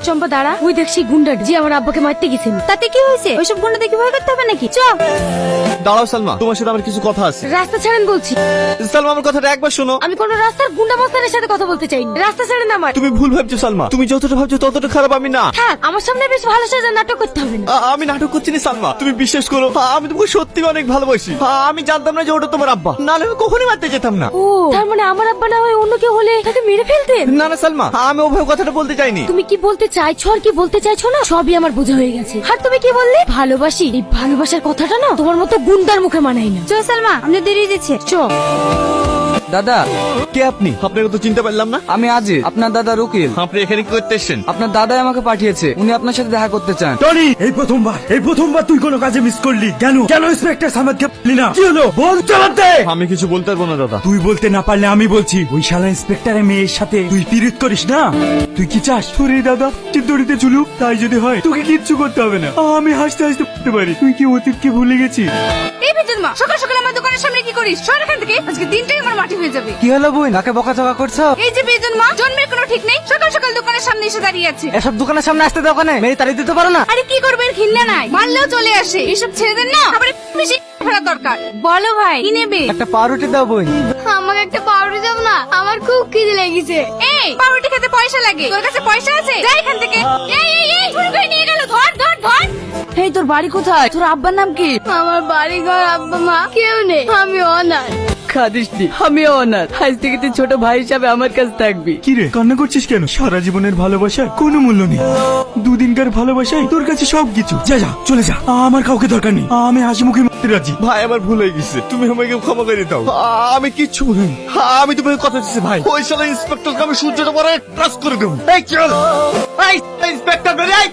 চম্পা দাঁড়া, ওই দেখছি গুন্ডা যে আমার আব্বাকে মারতে গেছেন। তাতে কি হয়েছে? ওইসব গুন্ডা দেখে ভয় করতে হবে নাকি? চ দাঁড়াও সালমা, তোমার সাথে আমার কিছু কথা আছে। রাস্তা ছাড়েন বলছি। সালমা আমার কথাটা একবার শোনো। আমি কোন রাস্তার গুন্ডা মাস্তানের সাথে কথা বলতে চাই না। রাস্তা ছাড়েন আমার। তুমি ভুল ভাবছো সালমা, তুমি যতটা ভাবছো ততটা খারাপ আমি না। হ্যাঁ, আমার সামনে বেশ ভালো সাজা নাটক করতে হবে না। আমি নাটক করছি না সালমা, তুমি বিশ্বাস করো, আমি তোমাকে সত্যি অনেক ভালোবাসি। আমি জানতাম না যে ওটা তোমার আব্বা, নাহলে আমি কখনোই মারতে যেতাম না। ও, তার মানে আমার আব্বা না হয়ে অন্য কেউ হলে তাকে মেরে ফেলতেন? না না সালমা, আমি ওভাবে কথাটা বলতে চাইনি। তুমি কি বলতে চাইছো আর কি বলতে চাইছো না সবই আমার বোঝা হয়ে গেছে। আর তুমি কি বললে? ভালোবাসি। এই ভালোবাসার কথাটা না তোমার মতো গুন্ডার মুখে মানায় না। চল সালমা, আমরা দেরিয়ে দিচ্ছি। চল। দাদা, কে আপনি? আপনাকে তো চিনতে পারলাম না। আমি আজিজ, আপনার দাদা রুকিল। আপনি এখানে কি করতে এসেছেন? আপনার দাদাই আমাকে পাঠিয়েছে, উনি আপনার সাথে দেখা করতে চান। টনি, এই প্রথমবার তুই কোনো কাজে মিস করলি। কেন ইন্সপেক্টর সামাদকে বললি না? কি হলো বল, জবাব দে। আমি কিছু বলতে পারবো না দাদা। তুই বলতে না পারলে আমি বলছি। ওই শালা ইন্সপেক্টরের মেয়ের সাথে তুই পিরিত করিস না। তুই কি চাস তোর এই দাদা চিত্তরিতে চুলুক? তাই যদি হয় তোকে কিচ্ছু করতে হবে না। আমি হাসতে হাসতে বলতে পারি তুই কি অতীতকে ভুলে গেছিস। এই বেজন মা, সকাল সকাল আমার দোকানের সামনে কি করিস? সর এখান থেকে, আজকে দিনটাই আমার মাটি হয়ে যাবে। কি হলো বই, নাকে বকাঝকা করছো? এই যে বেজন মা, জন্মের কোনো ঠিক নেই, সকাল সকাল দোকানের সামনে এসে দাঁড়িয়ে আছে। এসব দোকানের সামনে আসতে দাও কেন? মেয়ে তাড়িয়ে দিতে পারো না? আরে কি করবে, এর ঘৃণা নাই, মারলেও চলে আসে। এসব ছেড়ে না, আবার বেশি ফেরা দরকার। বলো ভাই, কি নেবে? একটা পাউরুটি দাও বই। আমাকে একটা পাউরুটি দাও না, আমার খুব খিদে লেগেছে। এই পাউরুটি খেতে পয়সা লাগে, তোর কাছে পয়সা আছে? যা এখান থেকে। এই চুরি করে নিয়ে গেল, ধর ধর ধর। এই তোর বাড়ি কোথায়? তোর আব্বার নাম কি? আমার বাড়ি ঘর আব্বা মা কেউ নেই, আমি অনাথ। খাদিসনি, আমিও অনাথ। আজ থেকে তুই ছোট ভাই হিসাবে আমার কাছে থাকবি। কি রে কান্না করছিস কেন? সারা জীবনের ভালোবাসার কোনো মূল্য নেই। দুদিনকার ভালোবাসাই তোর কাছে সবকিছু। যা যা চলে যা, আমার কাউকে দরকার নেই। আমি হাসি মুখে মরতে রাজি। ভাই আমার ভুল হয়ে গেছে, তুমি আমাকে ক্ষমা করে দাও। আমি কিচ্ছু বলিনি। আমি তোমাকে কথা দিচ্ছি ভাই, ওই শালা ইন্সপেক্টরকে আমি সূর্যটা পরে ট্রাস করে দেবো। এই চল, এই ইন্সপেক্টর বেরাই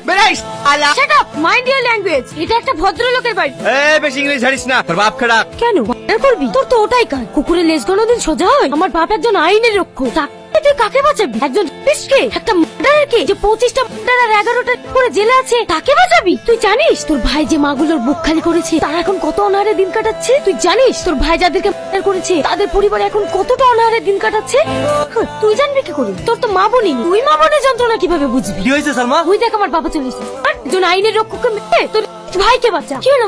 আলা। Shut up, mind your language. এটা একটা ভদ্রলোকের বাড়ি। এই বেশি ইংলিশ ঝাড়িস না, তোর বাপ খারাপ। কেন মার্ডার করবি? তোর তো ওটাই কাজ। কুকুরের লেজ কোনোদিন সোজা হয়? আমার বাপ একজন আইনের রক্ষক। তুই কাকে বাঁচাবি? একজন রেপিস্টকে, একটা মার্ডারারকে, যে 25টা মার্ডার আর 11টা করে জেলে আছে, তাকে বাঁচাবি? তুই জানিস তোর ভাই যে মাগুলোর বুক খালি করেছে তারা এখন কত অনাহারে দিন কাটাচ্ছে? তুই জানিস তোর ভাই যাদেরকে মার্ডার করেছে তাদের পরিবার এখন কতটা অনাহারে দিন কাটাচ্ছে? তুই জানবি কি করে? তোর তো মা বোনই নেই। তুই মা বোনের যন্ত্রণা কিভাবে বুঝবি? কি হয়েছে সালমা? তুই দেখ আমার বাবা চলে এসেছে। আর একজন আইনের রক্ষককে মেরে তোর ভাইকে বাঁচা। কি হলো?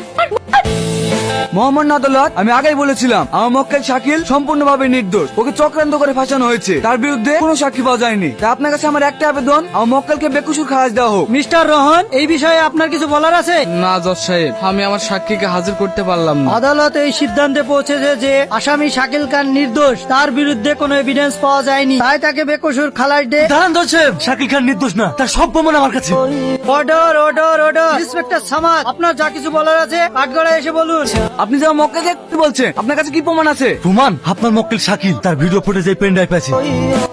মোহাম্মদ আদালত, আমি আগেই বলেছিলাম আমার মক্কেল শাকিল সম্পূর্ণভাবে নির্দোষ। ওকে চক্রান্ত করে ফাঁসানো হয়েছে, তার বিরুদ্ধে কোনো সাক্ষী পাওয়া যায়নি। তাই আপনার কাছে আমার একটা আবেদন, আমার মক্কেলকে বেকসুর খালাস দেওয়া হোক। মিস্টার রোহন, এই বিষয়ে আপনার কিছু বলার আছে? না জজ সাহেব, আমি আমার সাক্ষীকে হাজির করতে পারলাম না। আদালত এই সিদ্ধান্তে পৌঁছেছে যে আসামি শাকিল খান নির্দোষ, তার বিরুদ্ধে কোনো এভিডেন্স পাওয়া যায়নি, তাই তাকে বেকসুর খালাস দেয়। দাঁড়ান জজ সাহেব, শাকিল খান নির্দোষ না, তার সব প্রমাণ আমার কাছে। Order order order. Inspector Samad, আপনার যা কিছু বলার আছে কাঠগড়ায় এসে বলুন। আপনি যে আমার মক্কেলকে কি বলছেন? আপনার কাছে কি প্রমাণ আছে? প্রমাণ? আপনার মক্কেল শাকিল তার ভিডিও ফুটেজে পেন ড্রাইভ আছে।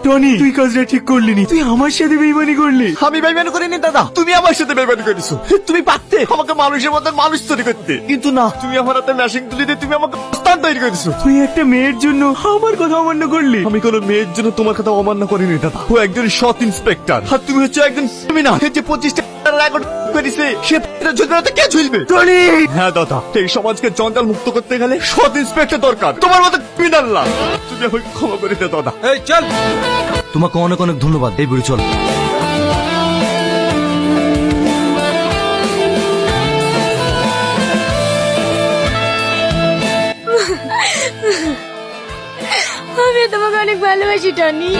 টনি, তুই কাজটা ঠিক করলি নি, তুই আমার সাথে বেইমানি করলি। আমি বেইমানি করিনি দাদা, তুমি আমার সাথে বেইমানি করেছো। তুমি পারতে আমাকে মানুষের মতো মানুষ তৈরি করতে, কিন্তু না, তুমি আমার হাতে ম্যাশিং তুলি দিয়ে তুমি আমাকে স্থান তৈরি করেছো। তুই একটা মেয়ের জন্য আমার কথা অমান্য করলি। আমি কোনো মেয়ের জন্য তোমার কথা অমান্য করিনি দাদা। ও একজন সৎ ইন্সপেক্টর, আর তুমি হচ্ছে একজন ক্রিমিনাল। যে 25টা রেকর্ড করেছে সে ঝুলবে, কে ঝুলবে? টনি, হ্যাঁ দাদা, এই সমাজকে জঞ্জাল মুক্ত করতে গেলে সৎ ইন্সপেক্টর দরকার, তোমার মতো ক্রিমিনাল না। তুমি আমাকে ক্ষমা করে দাও দাদা। এই চল। তোমাকে অনেক অনেক ধন্যবাদ। এই বুড়ি চল। আমি তোমাকে অনেক ভালোবাসি টনি।